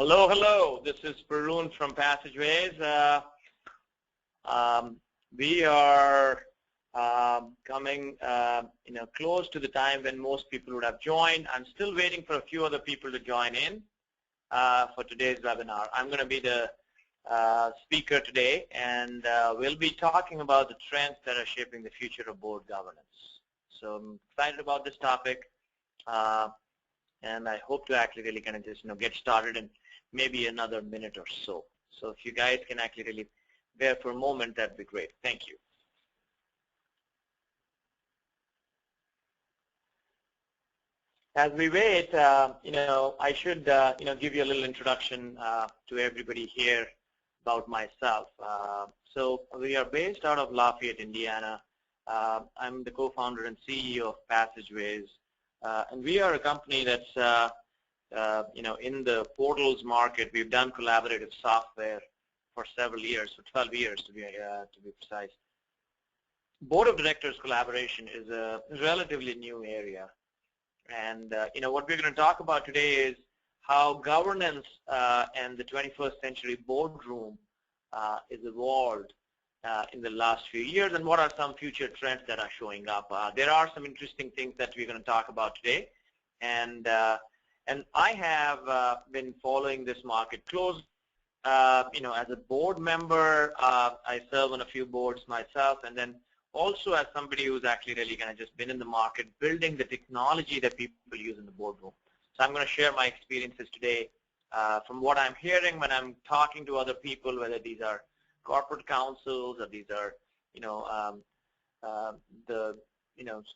Hello, hello. This is Paroon from Passageways. We are coming, close to the time when most people would have joined. I'm still waiting for a few other people to join in for today's webinar. I'm going to be the speaker today, and we'll be talking about the trends that are shaping the future of board governance. So I'm excited about this topic, and I hope to actually really kind of just get started in maybe another minute or so. So if you guys can actually really bear for a moment, that'd be great. Thank you. As we wait, I should give you a little introduction to everybody here about myself. So we are based out of Lafayette, Indiana. I'm the co-founder and CEO of Passageways, and we are a company that's in the portals market. We've done collaborative software for several years, for 12 years to be precise. Board of Directors collaboration is a relatively new area, and what we're going to talk about today is how governance and the 21st century boardroom is evolved in the last few years, and what are some future trends that are showing up. There are some interesting things that we're going to talk about today, and I have been following this market close. As a board member, I serve on a few boards myself, and then also as somebody who's actually really kind of just been in the market building the technology that people use in the boardroom. So I'm going to share my experiences today from what I'm hearing when I'm talking to other people, whether these are corporate counsels or these are,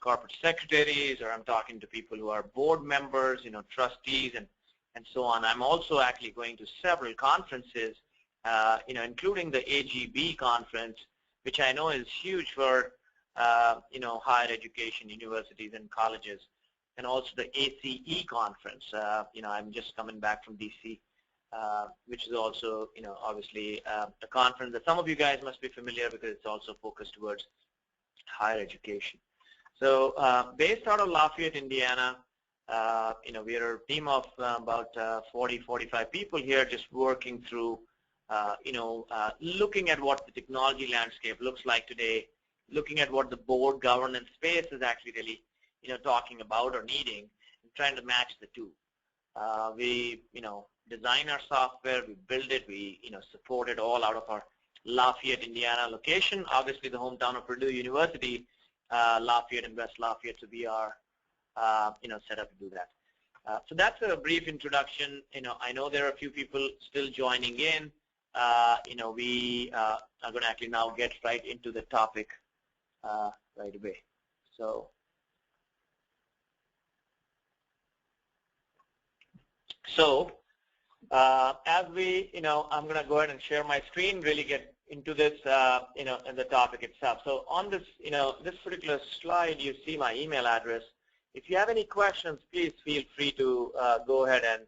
corporate secretaries, or I'm talking to people who are board members, trustees, and so on. I'm also actually going to several conferences, including the AGB conference, which I know is huge for, higher education, universities and colleges, and also the ACE conference. I'm just coming back from DC, which is also, obviously a conference that some of you guys must be familiar because it's also focused towards higher education. So based out of Lafayette, Indiana, we are a team of about 40, 45 people here just working through, looking at what the technology landscape looks like today, looking at what the board governance space is actually really, talking about or needing, and trying to match the two. We, design our software, we build it, we, support it all out of our Lafayette, Indiana location. Obviously, the hometown of Purdue University, Lafayette and West Lafayette, so we are, set up to do that. So that's a brief introduction. I know there are a few people still joining in. We are going to actually now get right into the topic right away. So as we, I'm going to go ahead and share my screen, really get into this, in the topic itself. So on this, this particular slide, you see my email address. If you have any questions, please feel free to go ahead and,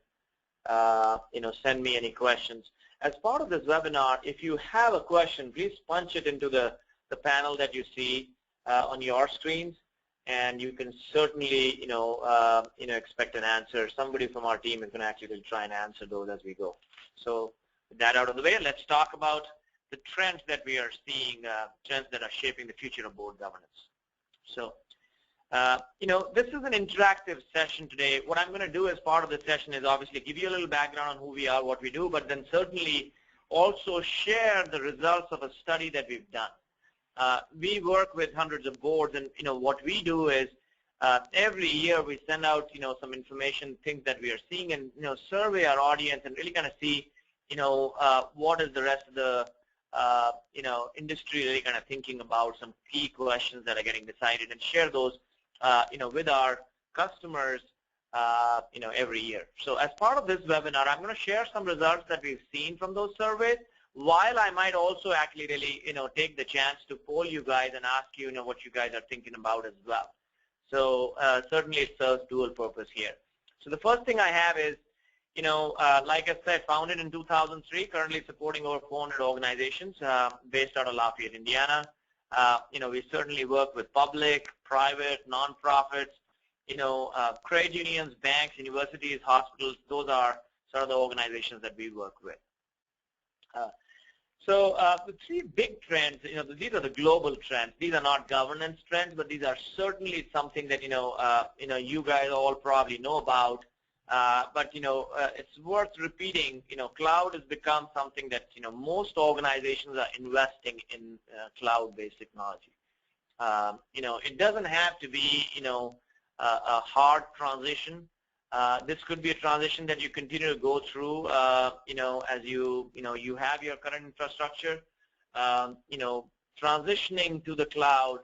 send me any questions. As part of this webinar, if you have a question, please punch it into the panel that you see on your screens, and you can certainly, expect an answer. Somebody from our team is going to actually try and answer those as we go. So with that out of the way, let's talk about the trends that we are seeing, trends that are shaping the future of board governance. So, this is an interactive session today. What I'm going to do as part of the session is obviously give you a little background on who we are, what we do, but then certainly also share the results of a study that we've done. We work with hundreds of boards, and what we do is every year we send out some information, things that we are seeing, and survey our audience and really kind of see what is the rest of the industry really kind of thinking about, some key questions that are getting decided, and share those with our customers every year. So as part of this webinar, I'm going to share some results that we've seen from those surveys, while I might also actually really take the chance to poll you guys and ask you what you guys are thinking about as well. So certainly it serves dual purpose here. So the first thing I have is, like I said, founded in 2003, currently supporting over 400 organizations based out of Lafayette, Indiana. We certainly work with public, private, nonprofits, trade unions, banks, universities, hospitals. Those are sort of the organizations that we work with. The three big trends, these are the global trends. These are not governance trends, but these are certainly something that you guys all probably know about. But it's worth repeating. Cloud has become something that most organizations are investing in cloud-based technology. It doesn't have to be a hard transition. This could be a transition that you continue to go through, as you have your current infrastructure. Transitioning to the cloud,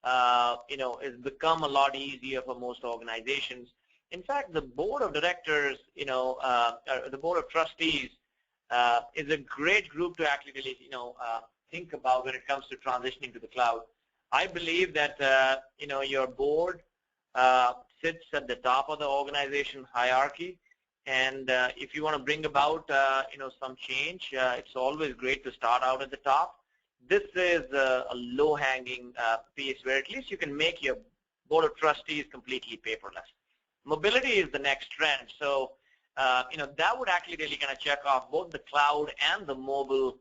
has become a lot easier for most organizations. In fact, the board of directors, the board of trustees, is a great group to actually really, think about when it comes to transitioning to the cloud. I believe that, your board sits at the top of the organization hierarchy, and if you want to bring about, some change, it's always great to start out at the top. This is a low-hanging piece where at least you can make your board of trustees completely paperless. Mobility is the next trend, so that would actually really kind of check off both the cloud and the mobile,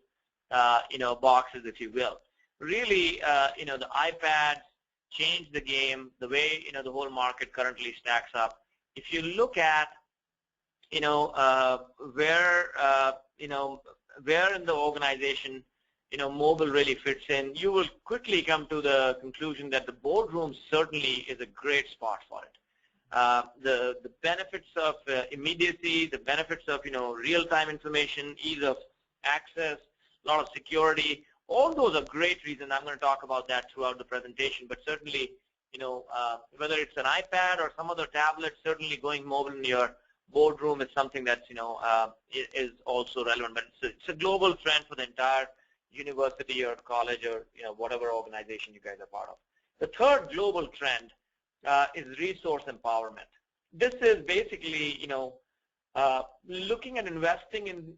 boxes, if you will. Really, the iPads change the game, the way the whole market currently stacks up. If you look at where in the organization mobile really fits in, you will quickly come to the conclusion that the boardroom certainly is a great spot for it. The benefits of immediacy, the benefits of real-time information, ease of access, a lot of security, all those are great reasons. I'm going to talk about that throughout the presentation, but certainly whether it's an iPad or some other tablet, certainly going mobile in your boardroom is something that's is also relevant. But it's a global trend for the entire university or college or whatever organization you guys are part of. The third global trend is resource empowerment. This is basically looking at investing in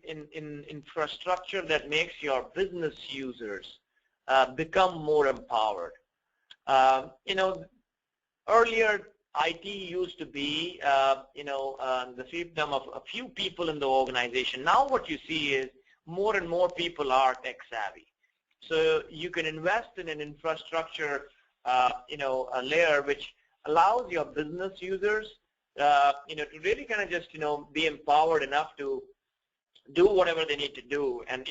infrastructure that makes your business users become more empowered. Earlier IT used to be the fiefdom of a few people in the organization. Now what you see is more and more people are tech savvy. So you can invest in an infrastructure a layer which allows your business users to really kind of just be empowered enough to do whatever they need to do. And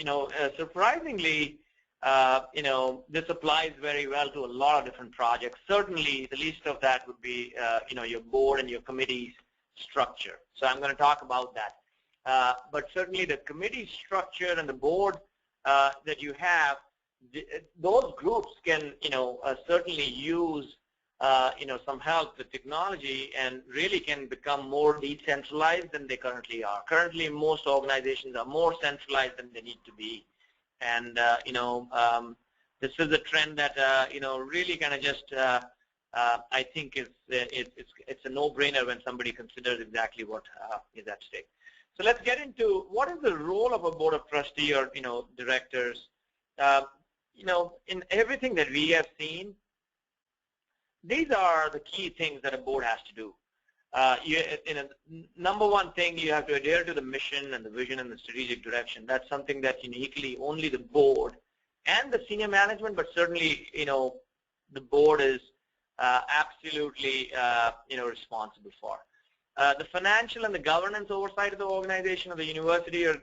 surprisingly, this applies very well to a lot of different projects. Certainly, the least of that would be your board and your committee's structure. So I'm going to talk about that. But certainly, the committee structure and the board that you have, those groups can certainly use some help with technology and really can become more decentralized than they currently are. Currently, most organizations are more centralized than they need to be. And, this is a trend that, really kind of just, I think it's a no-brainer when somebody considers exactly what is at stake. So let's get into what is the role of a board of trustee or, directors. In everything that we have seen, these are the key things that a board has to do. Number one thing, you have to adhere to the mission and the vision and the strategic direction. That's something that uniquely only the board and the senior management, but certainly, the board is absolutely, responsible for. The financial and the governance oversight of the organization of the university or,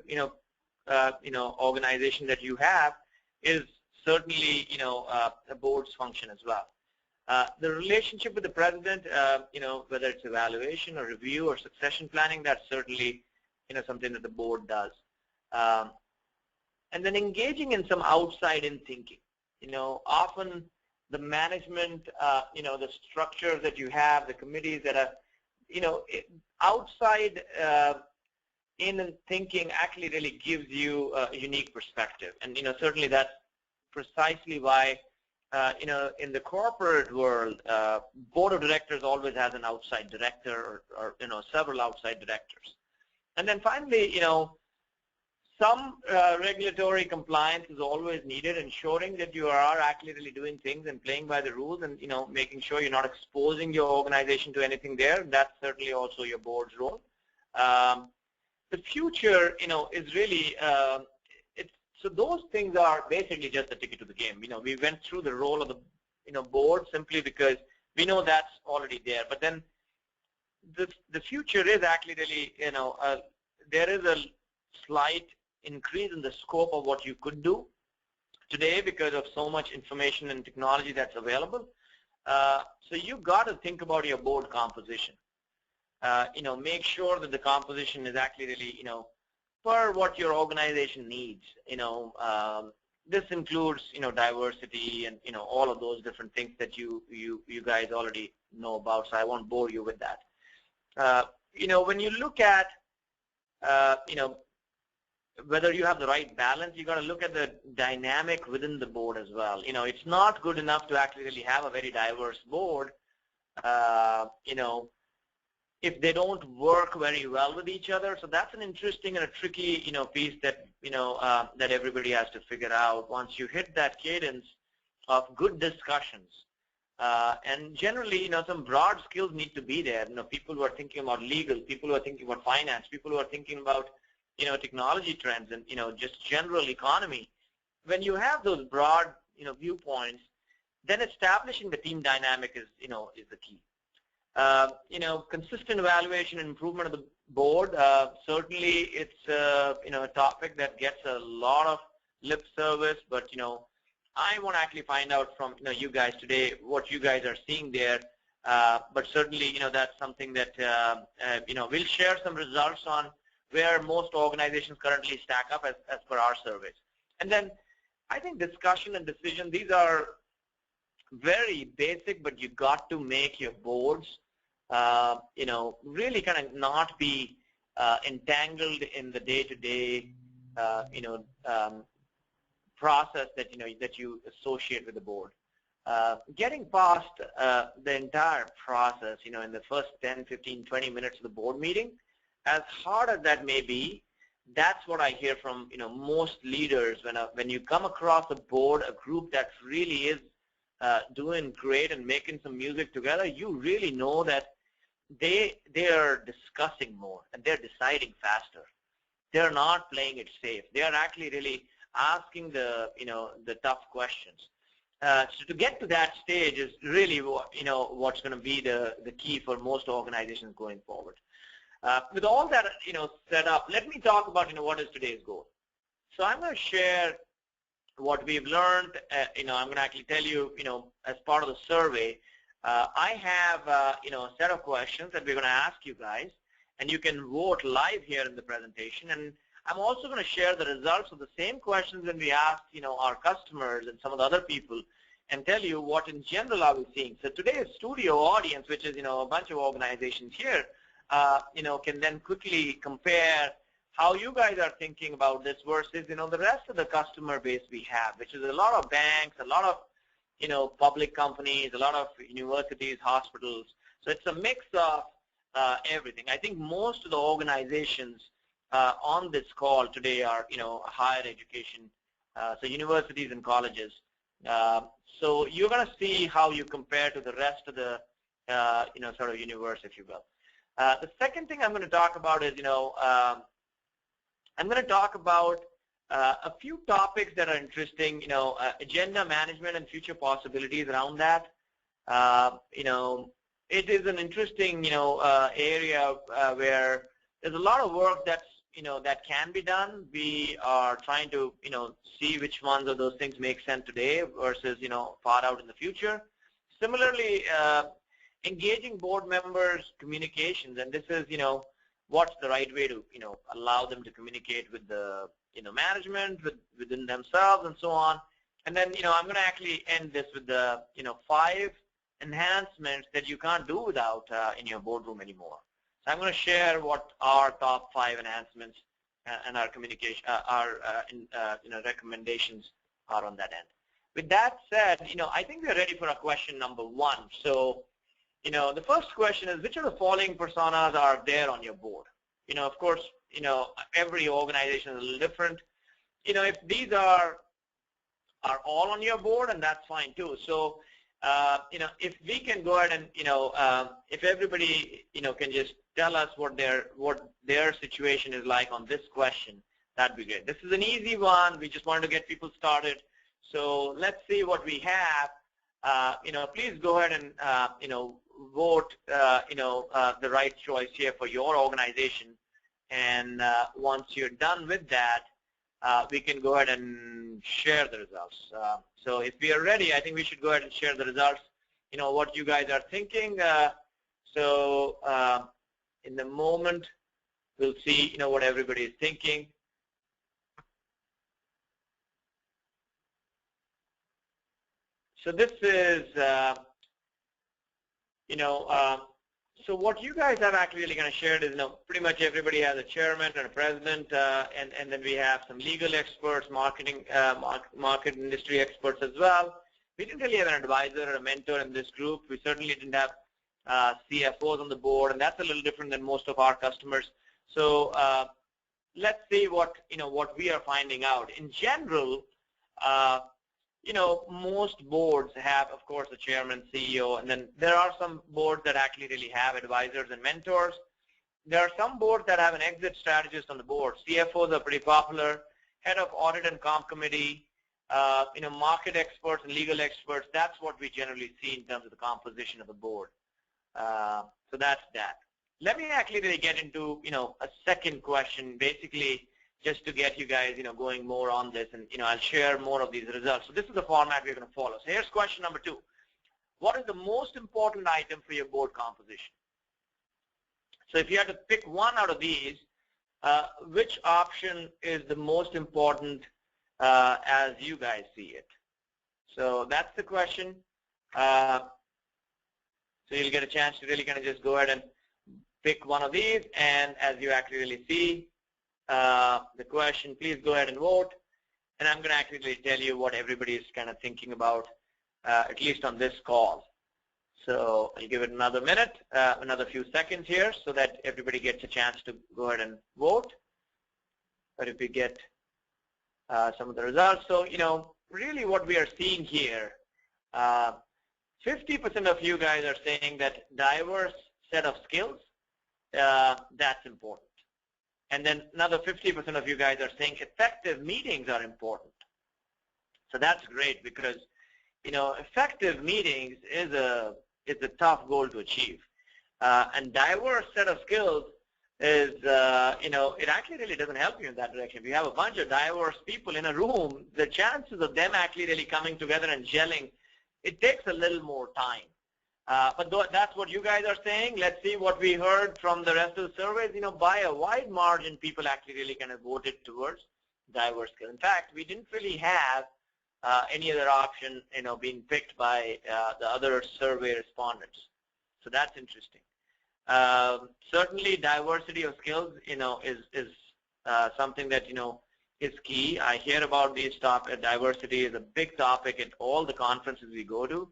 organization that you have is certainly, a board's function as well. The relationship with the president, whether it's evaluation or review or succession planning, that's certainly, something that the board does. And then engaging in some outside-in thinking. Often the management, the structures that you have, the committees that are, outside in thinking actually really gives you a unique perspective. And, certainly that's precisely why in the corporate world, board of directors always has an outside director or several outside directors. And then finally, some regulatory compliance is always needed, ensuring that you are actually really doing things and playing by the rules and, making sure you're not exposing your organization to anything there. That's certainly also your board's role. The future, is really, so those things are basically just a ticket to the game. We went through the role of the, board simply because we know that's already there. But then the future is actually really, there is a slight increase in the scope of what you could do today because of so much information and technology that's available. So you got to think about your board composition. Make sure that the composition is actually really, for what your organization needs. This includes, diversity and, all of those different things that you guys already know about, so I won't bore you with that. When you look at, whether you have the right balance, you got to look at the dynamic within the board as well. It's not good enough to actually really have a very diverse board, if they don't work very well with each other. So that's an interesting and a tricky, piece that, that everybody has to figure out once you hit that cadence of good discussions. And generally, some broad skills need to be there. People who are thinking about legal, people who are thinking about finance, people who are thinking about, technology trends and, just general economy. When you have those broad, viewpoints, then establishing the team dynamic is, is the key. Consistent evaluation and improvement of the board. Certainly, it's a topic that gets a lot of lip service, but I want to actually find out from you guys today what you guys are seeing there. But certainly, that's something that we'll share some results on where most organizations currently stack up as per our surveys. And then I think discussion and decision, these are very basic, but you got to make your boards, really kind of not be entangled in the day-to-day, process that you associate with the board. Getting past the entire process, in the first 10, 15, 20 minutes of the board meeting, as hard as that may be, that's what I hear from most leaders when you come across a board, a group that really is doing great and making some music together. You really know that they are discussing more and they're deciding faster. They're not playing it safe. They are actually really asking the the tough questions. So to get to that stage is really what's going to be the key for most organizations going forward. With all that set up, let me talk about what is today's goal. So I'm going to share what we've learned. I'm going to actually tell you as part of the survey. I have a set of questions that we're going to ask you guys, and you can vote live here in the presentation. And I'm also going to share the results of the same questions that we asked our customers and some of the other people, and tell you what in general are we seeing. So today's studio audience, which is a bunch of organizations here, can then quickly compare how you guys are thinking about this versus the rest of the customer base we have, which is a lot of banks, a lot of public companies, a lot of universities, hospitals. So it's a mix of everything. I think most of the organizations on this call today are higher education, so universities and colleges. So you're going to see how you compare to the rest of the sort of universe, if you will. The second thing I'm going to talk about is I'm going to talk about a few topics that are interesting, agenda management and future possibilities around that. It is an interesting, area where there's a lot of work that's, that can be done. We are trying to, see which ones of those things make sense today versus, far out in the future. Similarly, engaging board members' communications, and this is, what's the right way to, allow them to communicate with the, management, within themselves, and so on. And then, I'm going to actually end this with the, 5 enhancements that you can't do without in your boardroom anymore. So I'm going to share what our top 5 enhancements and our communication, recommendations are on that end. With that said, I think we're ready for a question number 1. So, the first question is, which of the following personas are there on your board? Of course, every organization is a little different. If these are all on your board, and that's fine too. So if we can go ahead and, if everybody, can just tell us what their situation is like on this question, that'd be great. This is an easy one. We just wanted to get people started. So let's see what we have. Please go ahead and, vote, the right choice here for your organization. And once you're done with that, we can go ahead and share the results. So if we are ready, I think we should go ahead and share the results, what you guys are thinking. In the moment, we'll see, what everybody is thinking. So this is, so what you guys have actually really kind of shared is, pretty much everybody has a chairman and a president, and then we have some legal experts, marketing, market industry experts as well. We didn't really have an advisor or a mentor in this group. We certainly didn't have CFOs on the board, and that's a little different than most of our customers. So let's see what we are finding out. In general, most boards have, of course, a chairman, CEO, and then there are some boards that actually really have advisors and mentors. There are some boards that have an exit strategist on the board. CFOs are pretty popular. Head of audit and comp committee, market experts and legal experts. That's what we generally see in terms of the composition of the board. So that's that. Let me actually really get into, a second question, basically, just to get you guys, going more on this, and I'll share more of these results. So this is the format we're going to follow. So here's question number 2. What is the most important item for your board composition? So if you had to pick one out of these, which option is the most important as you guys see it? So that's the question. So you'll get a chance to really kind of just go ahead and pick one of these, and as you actually really see the question, please go ahead and vote. And I'm going to actually tell you what everybody is kind of thinking about, at least on this call. So I'll give it another minute, another few seconds here, so that everybody gets a chance to go ahead and vote. But if we get some of the results, so really what we are seeing here, 50% of you guys are saying that diverse set of skills, that's important. And then another 50% of you guys are saying effective meetings are important. So that's great, because effective meetings is a tough goal to achieve. And diverse set of skills is it actually really doesn't help you in that direction. If you have a bunch of diverse people in a room, the chances of them actually really coming together and gelling, it takes a little more time. But that's what you guys are saying. Let's see what we heard from the rest of the surveys. By a wide margin, people actually really kind of voted towards diverse skill. In fact, we didn't really have any other option, being picked by the other survey respondents. So that's interesting. Certainly, diversity of skills, is something that is key. I hear about these topics. Diversity is a big topic at all the conferences we go to.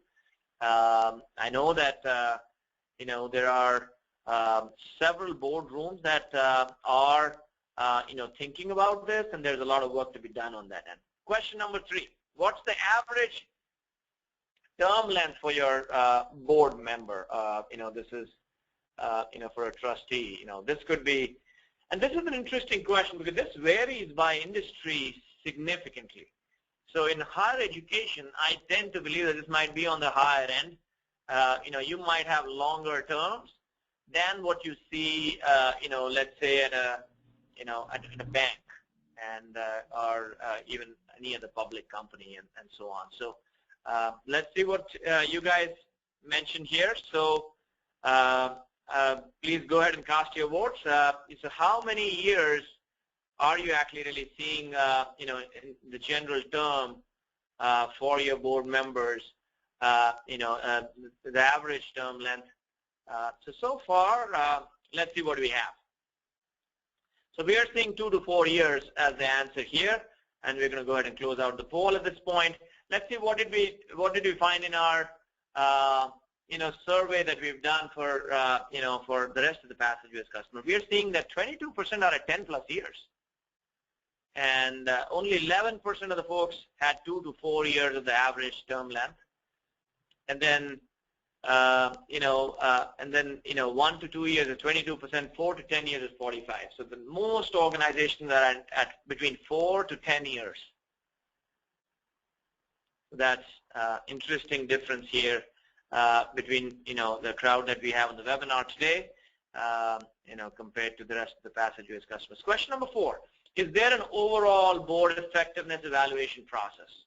I know that there are several boardrooms that are thinking about this, and there's a lot of work to be done on that end. Question number 3: what's the average term length for your board member? This is for a trustee. This could be, and this is an interesting question because this varies by industry significantly. So in higher education, I tend to believe that this might be on the higher end. You might have longer terms than what you see, let's say at a, at a bank, and or even any other public company, and so on. So let's see what you guys mentioned here. So please go ahead and cast your votes. So how many years are you actually really seeing, in the general term for your board members, the average term length? So far, let's see what we have. So we are seeing 2 to 4 years as the answer here, and we're going to go ahead and close out the poll at this point. Let's see what did we find in our survey that we've done for for the rest of the Passageways customers. We are seeing that 22% are at 10+ years. And only 11% of the folks had 2 to 4 years of the average term length. and then 1 to 2 years is 22%, 4 to 10 years is 45. So the most organizations are at between 4 to 10 years. That's interesting difference here between the crowd that we have on the webinar today, compared to the rest of the Passageways customers. Question number 4: is there an overall board effectiveness evaluation process?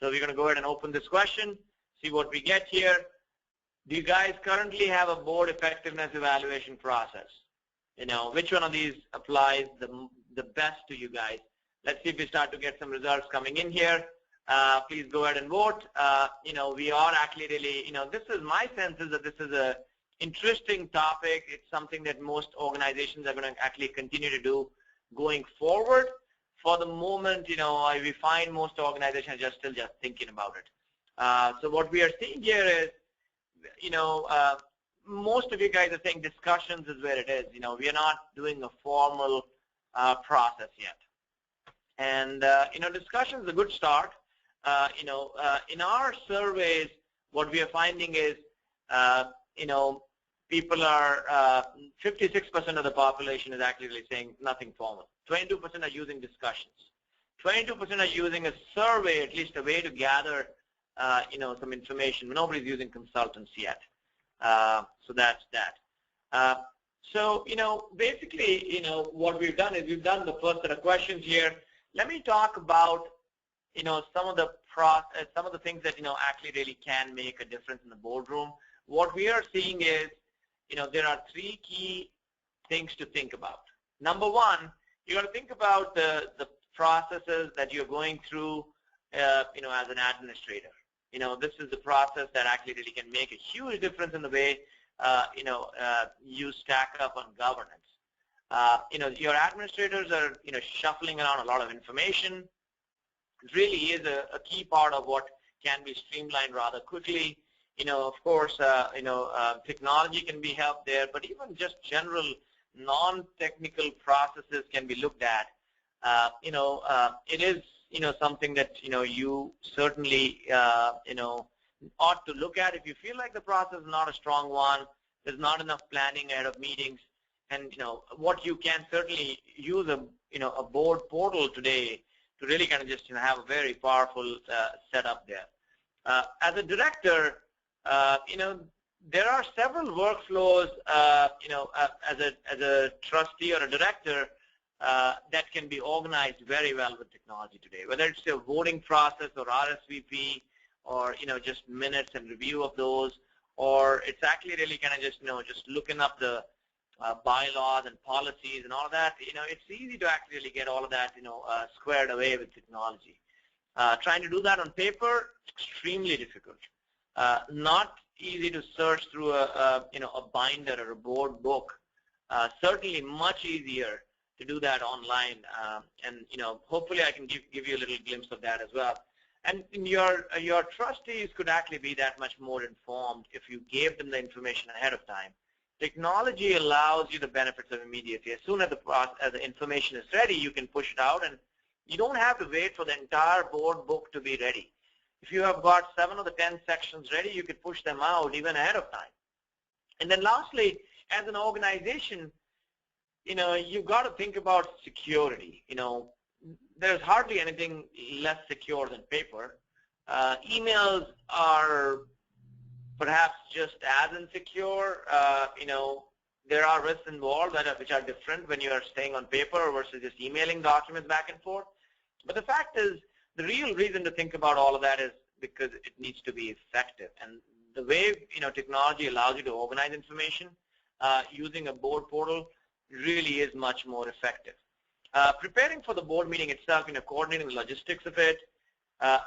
So we're going to go ahead and open this question, see what we get here. Do you guys currently have a board effectiveness evaluation process? Which one of these applies the best to you guys? Let's see if we start to get some results coming in here. Please go ahead and vote. We are actually really, this is my sense is that this is a interesting topic. It's something that most organizations are going to actually continue to do going forward. For the moment, we find most organizations are still thinking about it. So what we are seeing here is, most of you guys are saying discussions is where it is. We are not doing a formal process yet. And, discussion is a good start. In our surveys, what we are finding is, people are, 56% of the population is actually saying nothing formal. 22% are using discussions. 22% are using a survey, at least a way to gather, some information. Nobody's using consultants yet. So that's that. So, basically, what we've done is we've done the first set of questions here. Let me talk about, some of the things that, actually really can make a difference in the boardroom. What we are seeing is, there are 3 key things to think about. Number 1, you got to think about the processes that you're going through, as an administrator. This is the process that actually really can make a huge difference in the way, you stack up on governance. Your administrators are, shuffling around a lot of information. It really is a key part of what can be streamlined rather quickly. Of course, technology can be helped there, but even just general non-technical processes can be looked at. It is, something that, you certainly, ought to look at. If you feel like the process is not a strong one, there's not enough planning ahead of meetings, and, what you can certainly use a board portal today to really kind of just have a very powerful setup there. As a director, there are several workflows, as a trustee or a director that can be organized very well with technology today, whether it's a voting process or RSVP or, just minutes and review of those, or it's actually really kind of just, just looking up the bylaws and policies and all of that. It's easy to actually really get all of that, squared away with technology. Trying to do that on paper, extremely difficult. Not easy to search through a binder or a board book. Certainly much easier to do that online, and hopefully I can give you a little glimpse of that as well. And your trustees could actually be that much more informed if you gave them the information ahead of time. Technology allows you the benefits of immediacy. As soon as the information is ready, you can push it out, and you don't have to wait for the entire board book to be ready. If you have got 7 of the 10 sections ready, you could push them out even ahead of time. And then lastly, as an organization, you've got to think about security. There's hardly anything less secure than paper. Emails are perhaps just as insecure. There are risks involved which are different when you are staying on paper versus just emailing documents back and forth. But the fact is, the real reason to think about all of that is because it needs to be effective. And the way technology allows you to organize information using a board portal really is much more effective. Preparing for the board meeting itself, coordinating the logistics of it,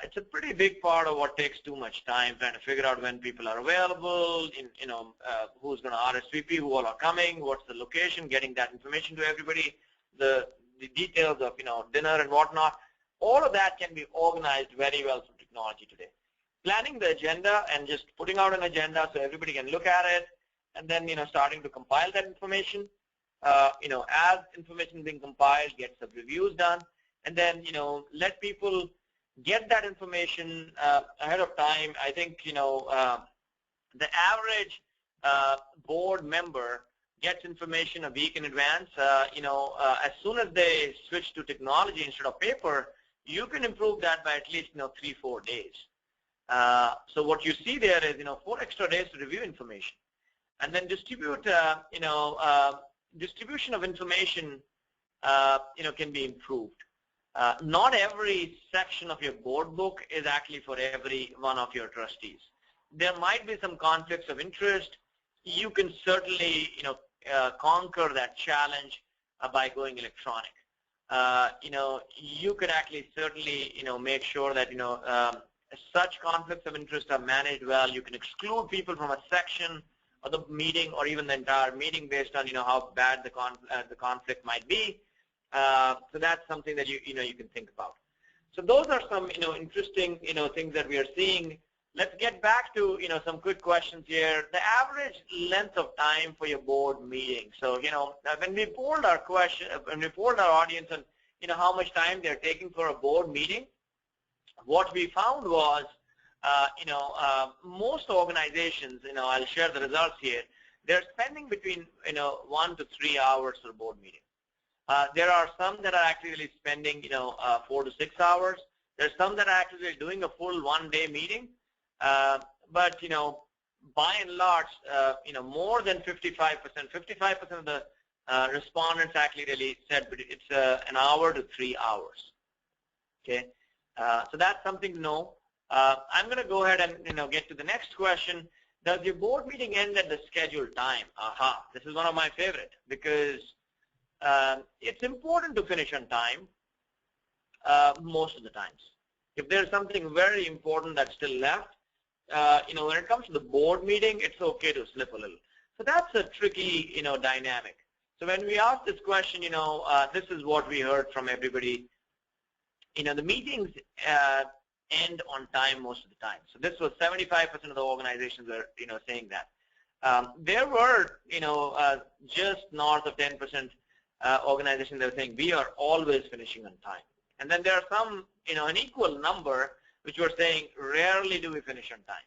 it's a pretty big part of what takes too much time, trying to figure out when people are available, who's going to RSVP, who all are coming, what's the location, getting that information to everybody, the details of dinner and whatnot. All of that can be organized very well through technology today. Planning the agenda and just putting out an agenda so everybody can look at it, and then starting to compile that information. As information is being compiled, get some reviews done, and then let people get that information ahead of time. I think, the average board member gets information a week in advance. As soon as they switch to technology instead of paper, you can improve that by at least 3-4 days. So what you see there is 4 extra days to review information, and then distribute distribution of information can be improved. Not every section of your board book is actually for every one of your trustees. There might be some conflicts of interest. You can certainly conquer that challenge by going electronic. You could actually certainly make sure that such conflicts of interest are managed well. You can exclude people from a section of the meeting or even the entire meeting based on how bad the conflict might be. So that's something that you can think about. So those are some interesting things that we are seeing. Let's get back to some quick questions here. The average length of time for your board meeting. So when we polled our audience on how much time they're taking for a board meeting, what we found was most organizations, I'll share the results here, they're spending between 1 to 3 hours for a board meeting. There are some that are actually spending 4 to 6 hours. There's some that are actually doing a full one-day meeting. But by and large, more than 55% of the respondents actually really said it's an hour to 3 hours. Okay, so that's something to know. I'm going to go ahead and get to the next question. Does your board meeting end at the scheduled time? Aha, this is one of my favorite, because it's important to finish on time most of the times. If there's something very important that's still left, when it comes to the board meeting, it's okay to slip a little. So that's a tricky, dynamic. So when we asked this question, this is what we heard from everybody. The meetings end on time most of the time. So this was 75% of the organizations were, saying that. There were, just north of 10% organizations that were saying we are always finishing on time. And then there are some, an equal number which were saying rarely do we finish on time.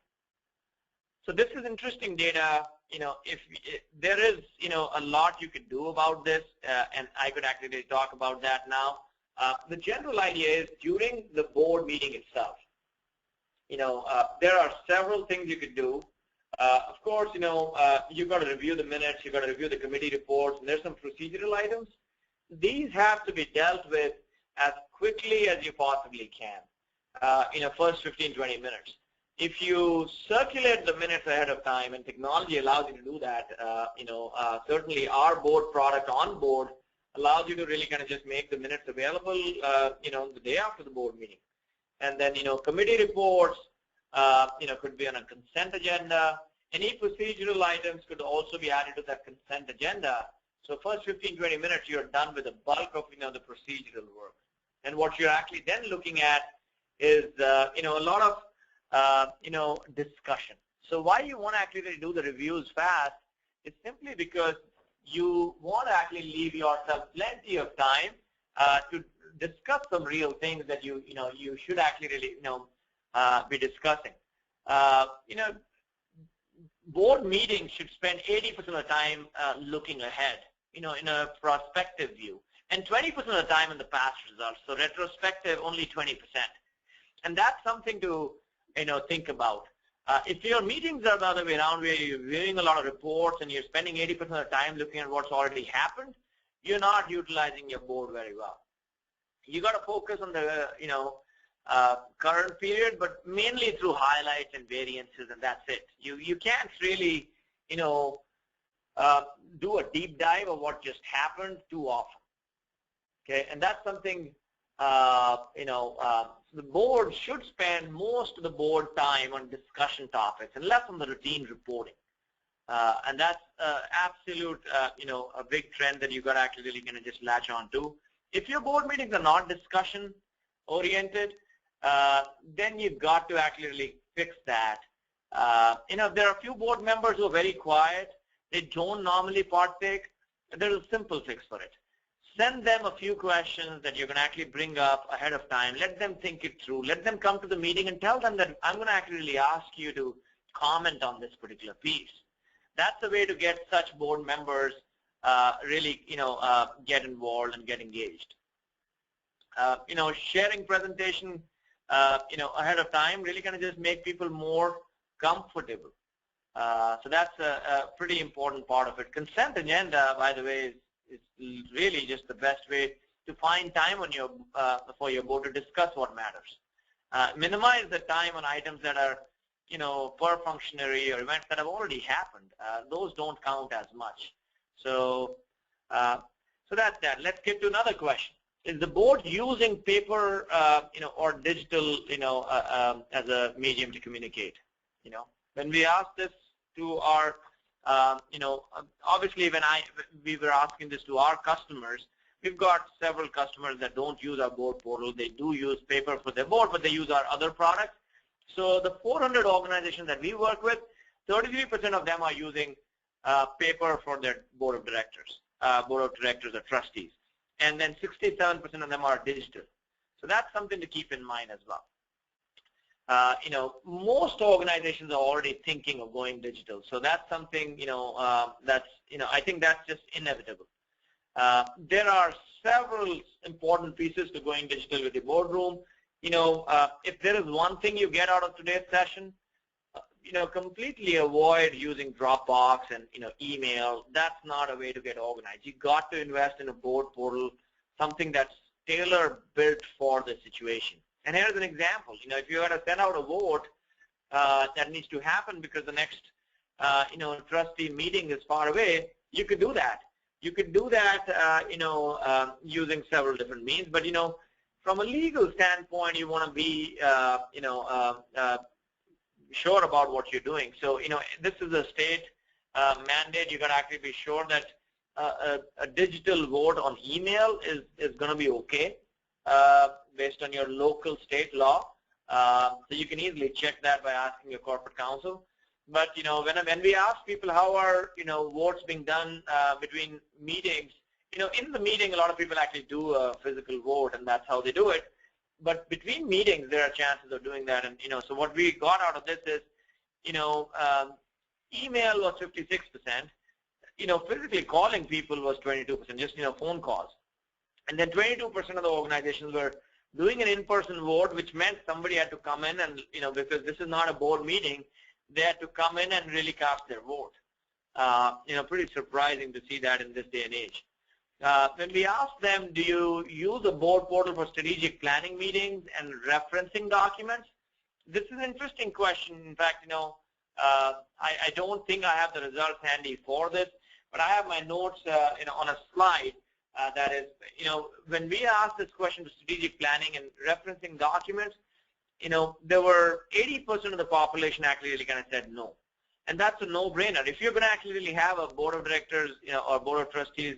So this is interesting data. If there is, a lot you could do about this, and I could actually talk about that now. The general idea is during the board meeting itself, there are several things you could do. Of course, you've got to review the minutes, you've got to review the committee reports, and there's some procedural items. These have to be dealt with as quickly as you possibly can. First 15-20 minutes. If you circulate the minutes ahead of time, and technology allows you to do that, certainly our board product OnBoard allows you to really kind of just make the minutes available, the day after the board meeting. And then, committee reports, could be on a consent agenda. Any procedural items could also be added to that consent agenda. So first 15-20 minutes, you're done with the bulk of, the procedural work. And what you're actually then looking at is, a lot of, discussion. So why you want to actually do the reviews fast is simply because you want to actually leave yourself plenty of time to discuss some real things that you should actually really be discussing. Board meetings should spend 80% of the time looking ahead, in a prospective view, and 20% of the time in the past results. So retrospective, only 20%, and that's something to think about. If your meetings are the other way around, where you're reviewing a lot of reports and you're spending 80% of the time looking at what's already happened, you're not utilizing your board very well. You got to focus on the current period, but mainly through highlights and variances, and that's it. You can't really do a deep dive of what just happened too often. Okay, and that's something the board should spend most of the board time on discussion topics and less on the routine reporting. And that's absolute, a big trend that you got to actually really going to just latch on to. If your board meetings are not discussion oriented, then you've got to actually really fix that. There are a few board members who are very quiet. They don't normally partake. There's a simple fix for it. Send them a few questions that you're going to actually bring up ahead of time. Let them think it through. Let them come to the meeting and tell them that I'm going to actually ask you to comment on this particular piece. That's the way to get such board members really, get involved and get engaged. Sharing presentation, ahead of time really kind of just make people more comfortable. So that's a pretty important part of it. Consent agenda, by the way, is really just the best way to find time on your for your board to discuss what matters. Minimize the time on items that are, per functionary or events that have already happened. Those don't count as much. So, so that's that. Let's get to another question. Is the board using paper, or digital, as a medium to communicate? When we ask this to our, obviously when we were asking this to our customers, we've got several customers that don't use our board portal. They do use paper for their board, but they use our other products. So the 400 organizations that we work with, 33% of them are using paper for their board of directors or trustees. And then 67% of them are digital. So that's something to keep in mind as well. Most organizations are already thinking of going digital. So that's something, that's, I think that's just inevitable. There are several important pieces to going digital with the boardroom. If there is one thing you get out of today's session, completely avoid using Dropbox and, email. That's not a way to get organized. You got to invest in a board portal, something that's tailor-built for the situation. And here's an example. If you had to send out a vote that needs to happen because the next, trustee meeting is far away, you could do that. You could do that, using several different means. But, from a legal standpoint, you want to be, sure about what you're doing. So, this is a state mandate. You got to actually be sure that a digital vote on email is going to be okay based on your local state law. So you can easily check that by asking your corporate counsel. But, when we ask people how are, votes being done between meetings, in the meeting, a lot of people actually do a physical vote, and that's how they do it. But between meetings, there are chances of doing that. And, so what we got out of this is, email was 56%. Physically calling people was 22%, just, phone calls. And then 22% of the organizations were doing an in-person vote, which meant somebody had to come in and, because this is not a board meeting, they had to come in and really cast their vote. Pretty surprising to see that in this day and age. When we ask them, do you use a board portal for strategic planning meetings and referencing documents? This is an interesting question. In fact, I don't think I have the results handy for this, but I have my notes, on a slide that is, when we asked this question to strategic planning and referencing documents, there were 80% of the population actually really kind of said no. And that's a no-brainer. If you're going to actually really have a board of directors, or board of trustees,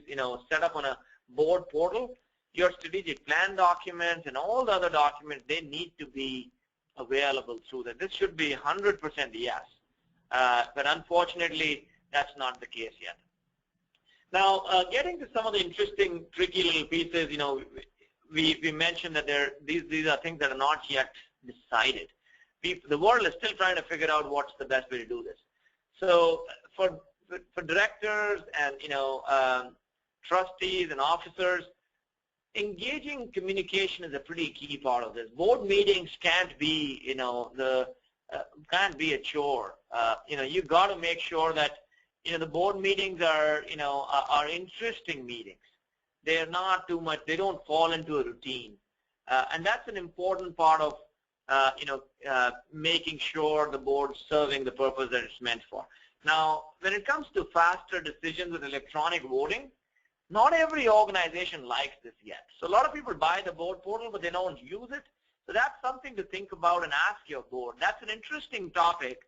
set up on a board portal, your strategic plan documents and all the other documents, they need to be available through that. This should be 100% yes. But unfortunately, that's not the case yet. Now, getting to some of the interesting, tricky little pieces, we mentioned that these are things that are not yet decided. The world is still trying to figure out what's the best way to do this. So for directors and trustees and officers, engaging communication is a pretty key part of this. Board meetings can't be can't be a chore. You got to make sure that the board meetings are are interesting meetings. They're not too much. They don't fall into a routine, and that's an important part of making sure the board's serving the purpose that it's meant for. Now, when it comes to faster decisions with electronic voting, not every organization likes this yet. So a lot of people buy the board portal, but they don't use it. So that's something to think about and ask your board. That's an interesting topic.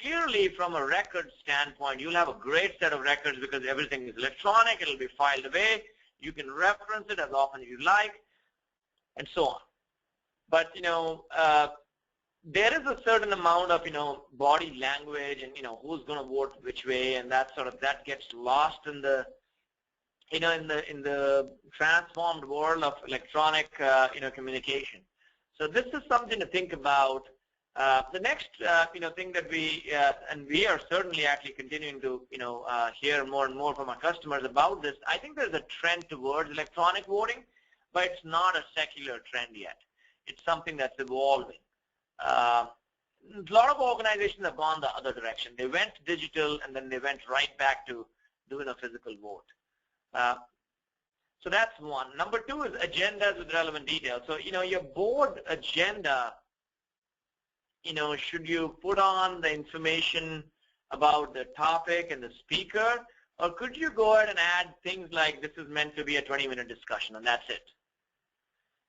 Clearly, from a record standpoint, you'll have a great set of records because everything is electronic. It'll be filed away. You can reference it as often as you like, and so on. But there is a certain amount of body language and who's going to vote which way, and that gets lost in the in the transformed world of electronic, communication. So this is something to think about. The next, thing that and we are certainly actually continuing to, hear more and more from our customers about this. I think there's a trend towards electronic voting, but it's not a secular trend yet. It's something that's evolving. A lot of organizations have gone the other direction. They went digital, and then they went right back to doing a physical vote. So that's one. Number two is agendas with relevant details. So, your board agenda, should you put on the information about the topic and the speaker, or could you go ahead and add things like this is meant to be a 20-minute discussion, and that's it?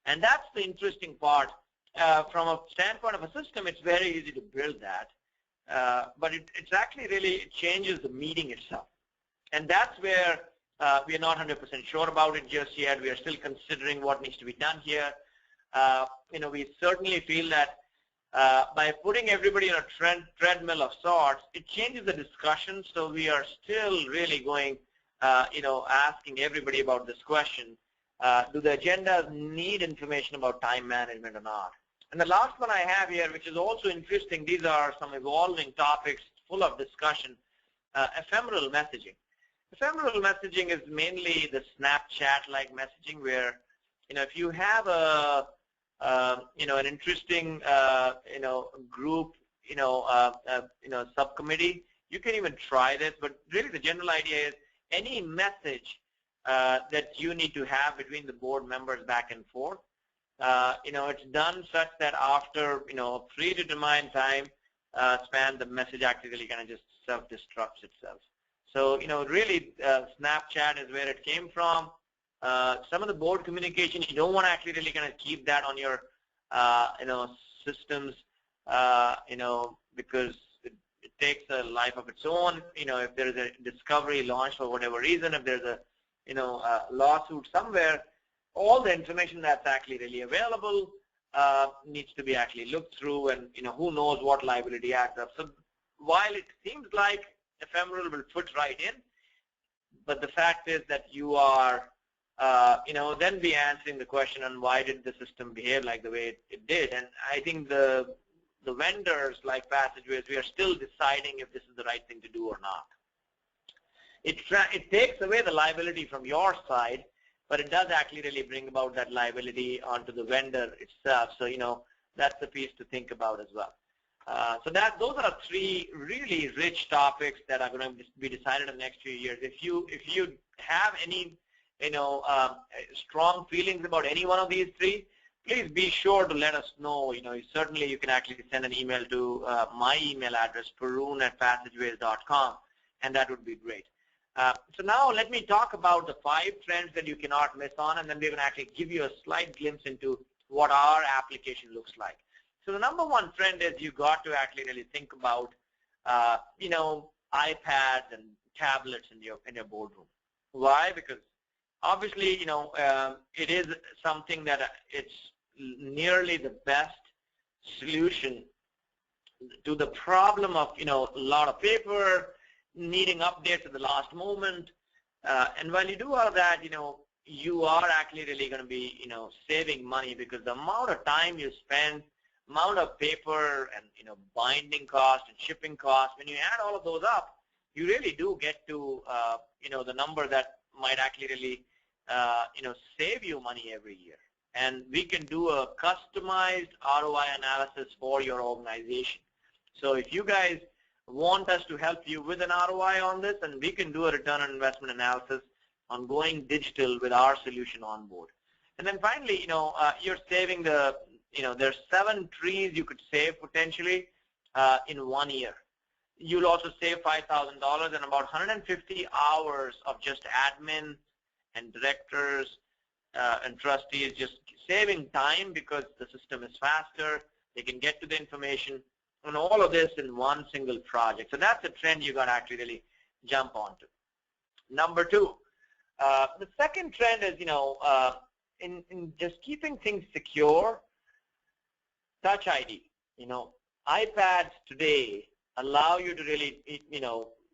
And that's the interesting part. From a standpoint of a system, it's very easy to build that, but it's actually really changes the meeting itself. And that's where we are not 100% sure about it just yet. We are still considering what needs to be done here. We certainly feel that by putting everybody on a treadmill of sorts, it changes the discussion. So we are still really going, asking everybody about this question. Do the agendas need information about time management or not? And the last one I have here, which is also interesting, these are some evolving topics full of discussion, ephemeral messaging. Ephemeral messaging is mainly the Snapchat-like messaging where, if you have an interesting, group, subcommittee, you can even try this, but really the general idea is any message that you need to have between the board members back and forth, it's done such that after, a predetermined time span, the message actually kind of just self-destructs itself. So, really, Snapchat is where it came from. Some of the board communication, you don't want to actually really kind of keep that on your, systems, because it takes a life of its own. If there is a discovery launched for whatever reason, if there's a, lawsuit somewhere, all the information that's actually really available needs to be actually looked through, and, who knows what liability adds up. So while it seems like ephemeral will fit right in, but the fact is that you are then be answering the question on why did the system behave like the way it did. And I think the vendors like Passageways, we are still deciding if this is the right thing to do or not. It takes away the liability from your side, but it does actually really bring about that liability onto the vendor itself. So, that's the piece to think about as well. So those are three really rich topics that are going to be decided in the next few years. If you have any strong feelings about any one of these three, please be sure to let us know. Certainly you can actually send an email to my email address, Paroon@passageways.com, and that would be great. So now let me talk about the 5 trends that you cannot miss on, and then we're going to actually give you a slight glimpse into what our application looks like. So the number one trend is you got to actually really think about, iPads and tablets in your boardroom. Why? Because obviously, it is something that it's nearly the best solution to the problem of, a lot of paper, needing updates at the last moment. And while you do all of that, you are actually really going to be, saving money, because the amount of time you spend, amount of paper and, binding cost and shipping cost, when you add all of those up, you really do get to, the number that might actually really, save you money every year. And we can do a customized ROI analysis for your organization. So if you guys want us to help you with an ROI on this, and we can do a return on investment analysis on going digital with our solution OnBoard. And then finally, you're saving there's 7 trees you could save potentially in 1 year. You'll also save $5,000 and about 150 hours of just admin and directors and trustees just saving time, because the system is faster, they can get to the information, and all of this in one single project. So that's a trend you got to actually really jump onto. Number 2, the second trend is, in just keeping things secure, Touch ID. iPads today allow you to really,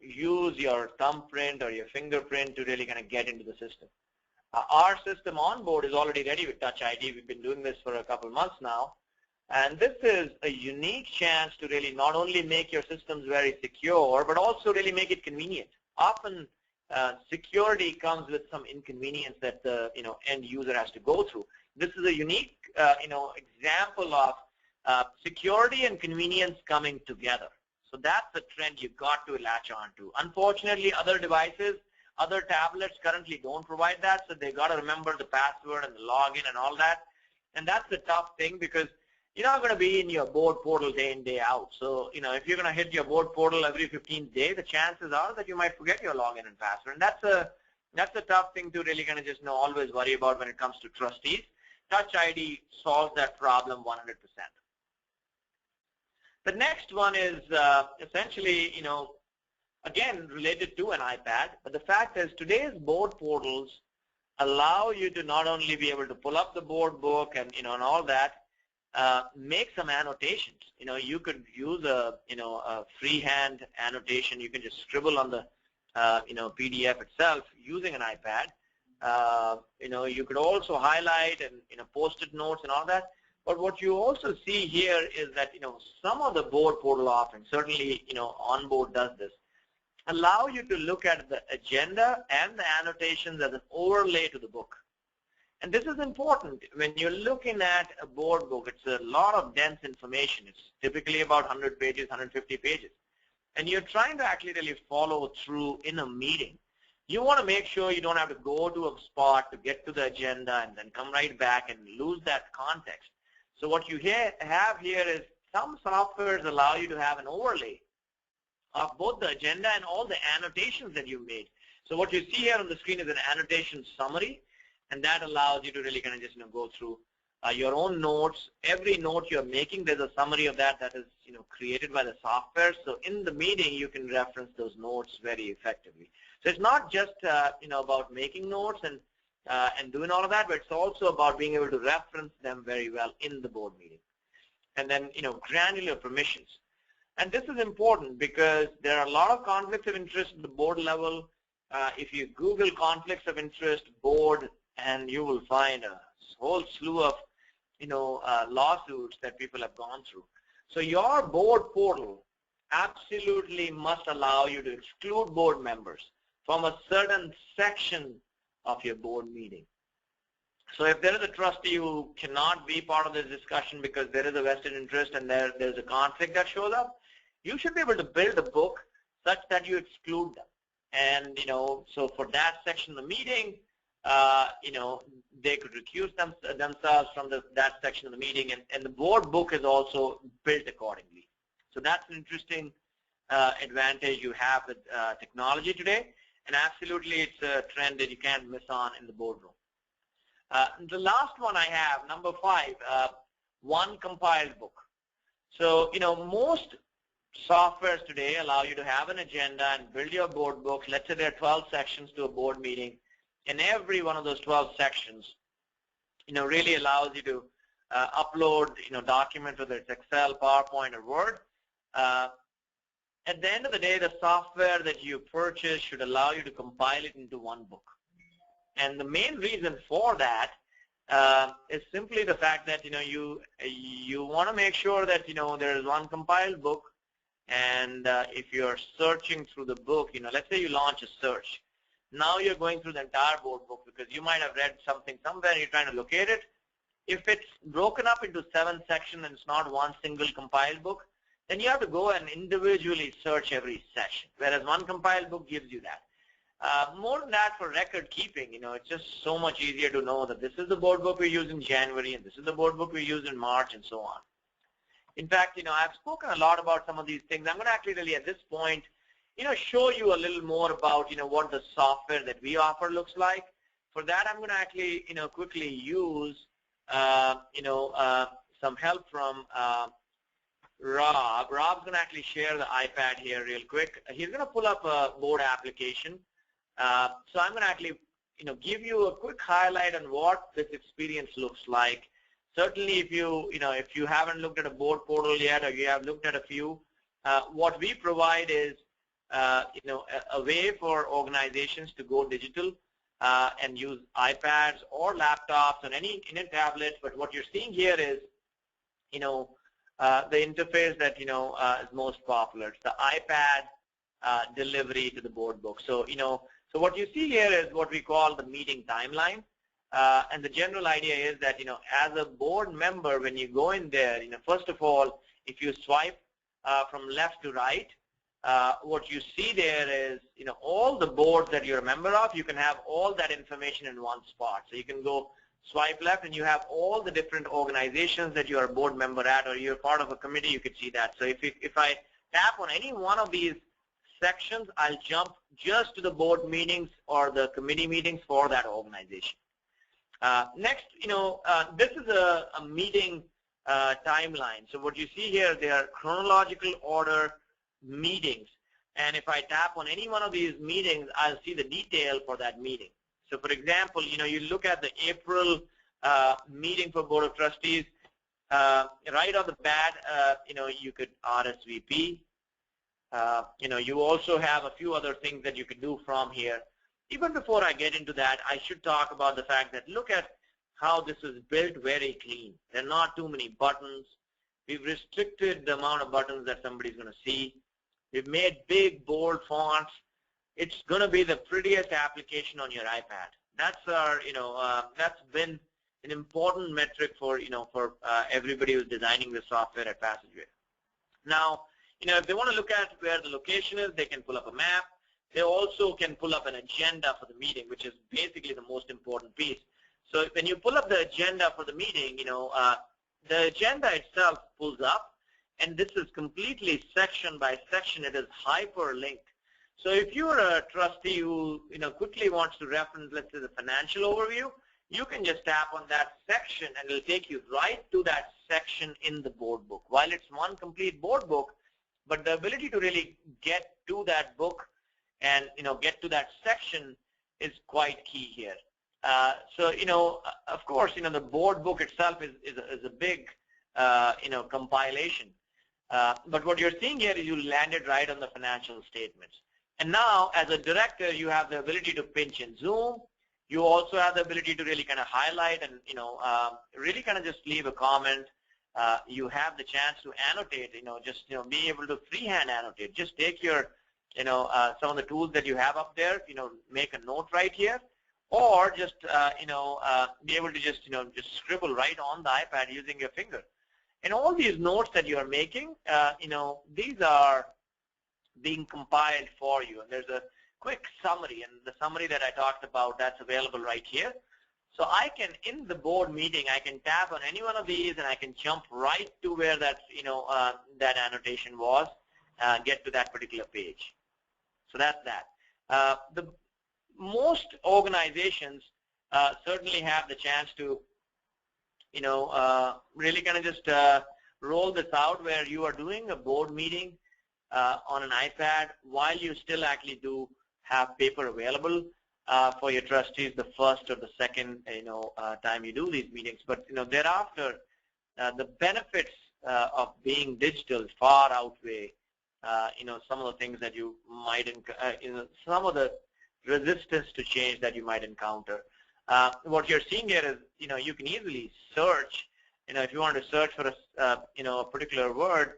use your thumbprint or your fingerprint to really kind of get into the system. Our system OnBoard is already ready with Touch ID. We've been doing this for a couple months now. And this is a unique chance to really not only make your systems very secure, but also really make it convenient. Often, security comes with some inconvenience that the end user has to go through. This is a unique example of security and convenience coming together. So that's the trend you've got to latch on to. Unfortunately, other devices, other tablets currently don't provide that, so they got to remember the password and the login and all that. And that's the tough thing because you're not going to be in your board portal day in, day out. So, if you're going to hit your board portal every 15th day, the chances are that you might forget your login and password. And that's a tough thing to really kind of just always worry about when it comes to trustees. Touch ID solves that problem 100%. The next one is essentially, again, related to an iPad. But the fact is today's board portals allow you to not only be able to pull up the board book and, and all that, make some annotations. You could use a freehand annotation. You can just scribble on the, PDF itself using an iPad. You could also highlight and, post-it notes and all that. But what you also see here is that, some of the board portal offerings, certainly, OnBoard does this, allow you to look at the agenda and the annotations as an overlay to the book. And this is important. When you're looking at a board book, it's a lot of dense information. It's typically about 100 pages, 150 pages. And you're trying to actually really follow through in a meeting. You want to make sure you don't have to go to a spot to get to the agenda and then come right back and lose that context. So what you have here is some softwares allow you to have an overlay of both the agenda and all the annotations that you made. So what you see here on the screen is an annotation summary, and that allows you to really kind of just go through your own notes. Every note you're making, there's a summary of that is created by the software. So in the meeting, you can reference those notes very effectively. So it's not just about making notes and doing all of that, but it's also about being able to reference them very well in the board meeting. And then granular permissions. And this is important because there are a lot of conflicts of interest at the board level. If you Google conflicts of interest board, and you will find a whole slew of lawsuits that people have gone through. So your board portal absolutely must allow you to exclude board members from a certain section of your board meeting. So if there is a trustee who cannot be part of this discussion because there is a vested interest and there's a conflict that shows up, you should be able to build a book such that you exclude them. And so for that section of the meeting, they could recuse themselves from that section of the meeting, and the board book is also built accordingly. So that's an interesting advantage you have with technology today, and absolutely it's a trend that you can't miss on in the boardroom. The last one I have, number 5, one compiled book. So, most softwares today allow you to have an agenda and build your board book. Let's say there are 12 sections to a board meeting. And every one of those 12 sections, really allows you to upload, documents, whether it's Excel, PowerPoint, or Word. At the end of the day, the software that you purchase should allow you to compile it into one book. And the main reason for that is simply the fact that, you want to make sure that, there is one compiled book. And if you're searching through the book, let's say you launch a search. Now you're going through the entire board book because you might have read something somewhere and you're trying to locate it. If it's broken up into 7 sections and it's not one single compiled book, then you have to go and individually search every section, whereas one compiled book gives you that. More than that, for record keeping, it's just so much easier to know that this is the board book we used in January and this is the board book we used in March and so on. In fact, I've spoken a lot about some of these things. I'm going to actually really at this point show you a little more about, what the software that we offer looks like. For that, I'm going to actually, quickly use, some help from Rob. Rob's going to actually share the iPad here real quick. He's going to pull up a board application. So I'm going to actually, give you a quick highlight on what this experience looks like. Certainly, if you haven't looked at a board portal yet, or you have looked at a few, what we provide is a way for organizations to go digital and use iPads or laptops or any tablet. But what you're seeing here is, the interface that is most popular. It's the iPad delivery to the board book. So so what you see here is what we call the meeting timeline. And the general idea is that as a board member, when you go in there, first of all, if you swipe from left to right, what you see there is all the boards that you're a member of. You can have all that information in one spot. So you can go swipe left and you have all the different organizations that you're a board member at, or you're part of a committee. You could see that. So if I tap on any one of these sections, I'll jump just to the board meetings or the committee meetings for that organization. Next, this is a meeting timeline. So what you see here, they are chronological order meetings. And if I tap on any one of these meetings, I'll see the detail for that meeting. So for example, you look at the April meeting for Board of Trustees, right off the bat, you could RSVP. You also have a few other things that you could do from here. Even before I get into that, I should talk about the fact that look at how this is built very clean. There are not too many buttons. We've restricted the amount of buttons that somebody's going to see. We've made big, bold fonts. It's going to be the prettiest application on your iPad. That's our, that's been an important metric for, everybody who's designing the software at Passageways. Now, if they want to look at where the location is, they can pull up a map. They also can pull up an agenda for the meeting, which is basically the most important piece. So when you pull up the agenda for the meeting, the agenda itself pulls up, and this is completely section by section. It is hyperlinked. So if you're a trustee who quickly wants to reference, let's say, the financial overview, you can just tap on that section, and it'll take you right to that section in the board book. While it's one complete board book, but the ability to really get to that book and get to that section is quite key here. So of course, the board book itself is a big compilation. But what you're seeing here is you landed right on the financial statements. And now, as a director, you have the ability to pinch and zoom. You also have the ability to really kind of highlight and really kind of just leave a comment. You have the chance to annotate. Just be able to freehand annotate. Just take your some of the tools that you have up there. Make a note right here, or just be able to just just scribble right on the iPad using your finger. And all these notes that you are making, these are being compiled for you. And there's a quick summary, and the summary that I talked about, that's available right here. So I can, in the board meeting, I can tap on any one of these, and I can jump right to where that that annotation was, get to that particular page. So that's that. The most organizations certainly have the chance to really kind of just roll this out where you are doing a board meeting on an iPad while you still actually do have paper available for your trustees the first or the second time you do these meetings. But thereafter, the benefits of being digital far outweigh some of the things that you might some of the resistance to change that you might encounter. What you're seeing here is you can easily search. If you want to search for a particular word,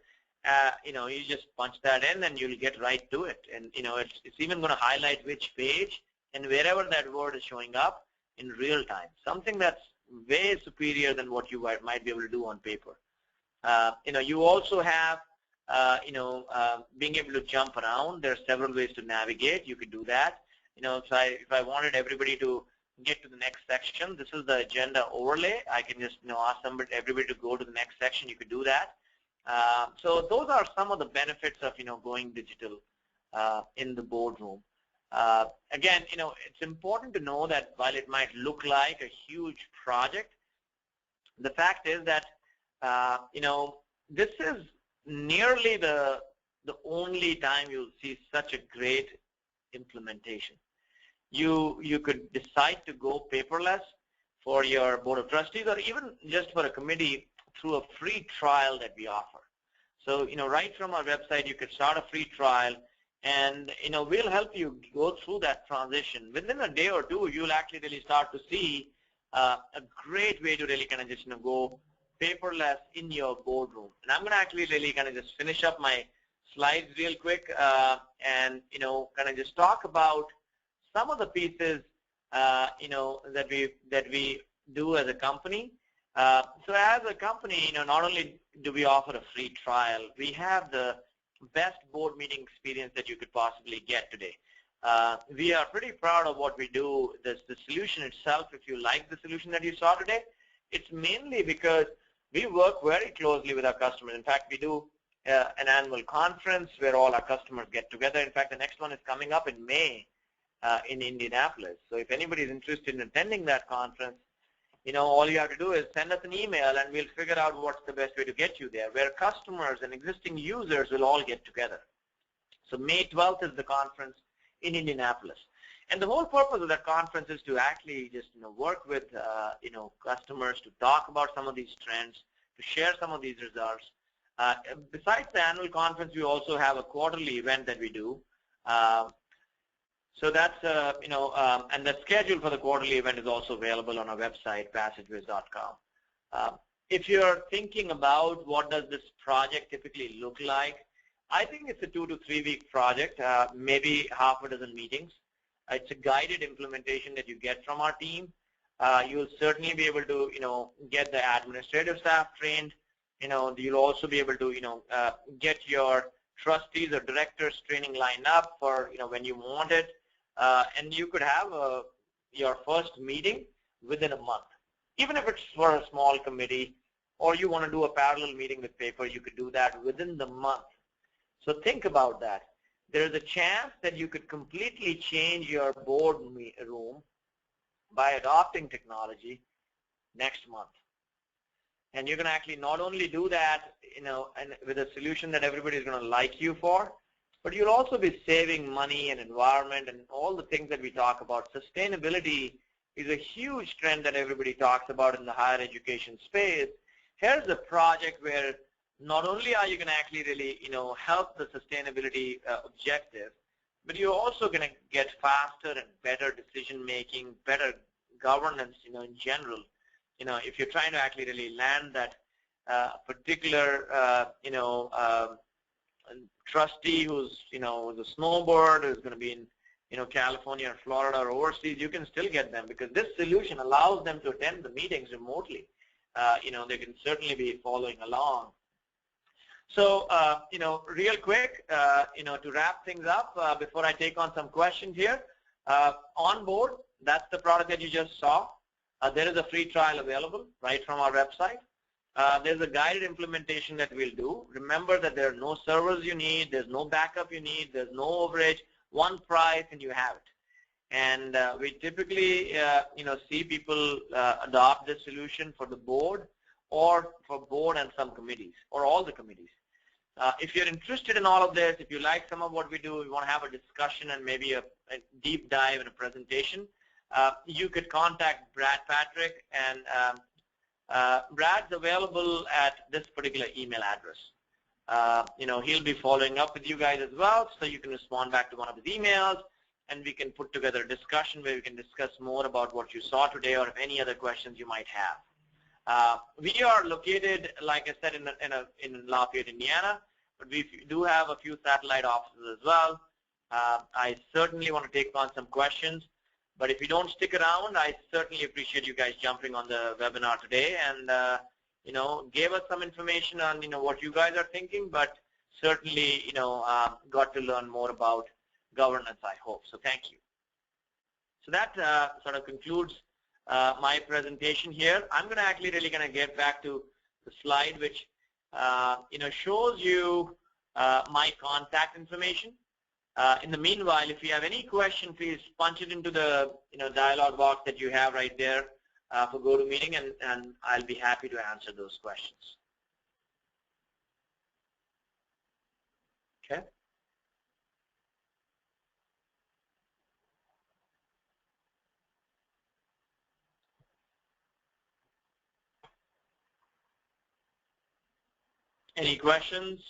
you just punch that in and you'll get right to it. And it's even going to highlight which page and wherever that word is showing up in real time. Something that's way superior than what you might be able to do on paper. You also have being able to jump around. There are several ways to navigate. You could do that. If I wanted everybody to get to the next section, this is the agenda overlay. I can just ask everybody to go to the next section. You could do that. So those are some of the benefits of going digital in the boardroom. Again, it's important to know that while it might look like a huge project, the fact is that this is nearly the only time you'll see such a great implementation. You could decide to go paperless for your board of trustees, or even just for a committee through a free trial that we offer. So right from our website, you could start a free trial. And we'll help you go through that transition. Within a day or two, you'll actually really start to see a great way to really kind of just go paperless in your boardroom. And I'm going to actually really kind of just finish up my slides real quick and kind of just talk about some of the pieces that we do as a company. So as a company, not only do we offer a free trial, we have the best board meeting experience that you could possibly get today. We are pretty proud of what we do. The solution itself, if you like the solution that you saw today, it's mainly because we work very closely with our customers. In fact, we do an annual conference where all our customers get together. In fact, the next one is coming up in May in Indianapolis. So if anybody is interested in attending that conference, all you have to do is send us an email and we'll figure out what's the best way to get you there, where customers and existing users will all get together. So May 12th is the conference in Indianapolis. And the whole purpose of that conference is to actually just work with customers to talk about some of these trends, to share some of these results. Besides the annual conference, we also have a quarterly event that we do. So that's, and the schedule for the quarterly event is also available on our website, passageways.com. If you're thinking about what does this project typically look like, I think it's a 2 to 3 week project, maybe half a dozen meetings. It's a guided implementation that you get from our team. You'll certainly be able to, get the administrative staff trained. You'll also be able to, get your trustees or directors training lined up for, when you want it. And you could have your first meeting within a month. Even if it's for a small committee or you want to do a parallel meeting with paper, you could do that within the month. So think about that. There's a chance that you could completely change your board room by adopting technology next month. And you're going to actually not only do that, and with a solution that everybody's going to like you for, but you'll also be saving money and environment and all the things that we talk about. Sustainability is a huge trend that everybody talks about in the higher education space. Here's a project where not only are you going to actually really, help the sustainability objective, but you're also going to get faster and better decision making, better governance, in general. If you're trying to actually really land that particular, trustee who's, the snowboard is going to be in, California or Florida or overseas, you can still get them because this solution allows them to attend the meetings remotely. They can certainly be following along. So, real quick, to wrap things up before I take on some questions here, OnBoard, that's the product that you just saw. There is a free trial available right from our website. There's a guided implementation that we'll do. Remember that there are no servers you need, there's no backup you need, there's no overage, one price and you have it. And we typically, see people adopt this solution for the board or for board and some committees or all the committees. If you're interested in all of this, if you like some of what we do, we want to have a discussion and maybe a deep dive in a presentation, you could contact Brad Patrick, and Brad's available at this particular email address. He'll be following up with you guys as well, so you can respond back to one of his emails, and we can put together a discussion where we can discuss more about what you saw today or any other questions you might have. We are located, like I said, in Lafayette, Indiana, but we do have a few satellite offices as well. I certainly want to take on some questions, but if you don't stick around, I certainly appreciate you guys jumping on the webinar today and gave us some information on what you guys are thinking, but certainly got to learn more about governance, I hope. So thank you. So that sort of concludes my presentation here. I'm going to actually really get back to the slide which shows you my contact information. In the meanwhile, if you have any question, please punch it into the dialog box that you have right there for GoToMeeting, and I'll be happy to answer those questions. Okay. Any questions?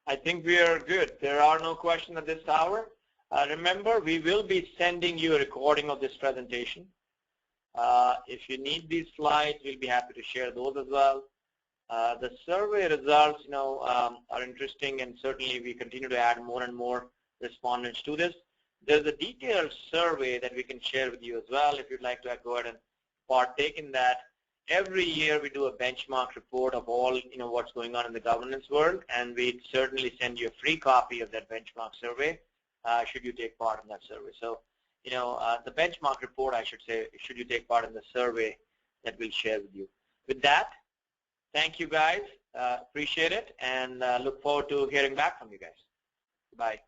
I think we are good. There are no questions at this hour. Remember, we will be sending you a recording of this presentation. If you need these slides, we'll be happy to share those as well. The survey results, are interesting, and certainly we continue to add more and more respondents to this. There's a detailed survey that we can share with you as well if you'd like to go ahead and partake in that. Every year we do a benchmark report of all, what's going on in the governance world, and we certainly send you a free copy of that benchmark survey should you take part in that survey. So, the benchmark report, I should say, should you take part in the survey that we'll share with you. With that, thank you guys. Appreciate it, and look forward to hearing back from you guys. Bye.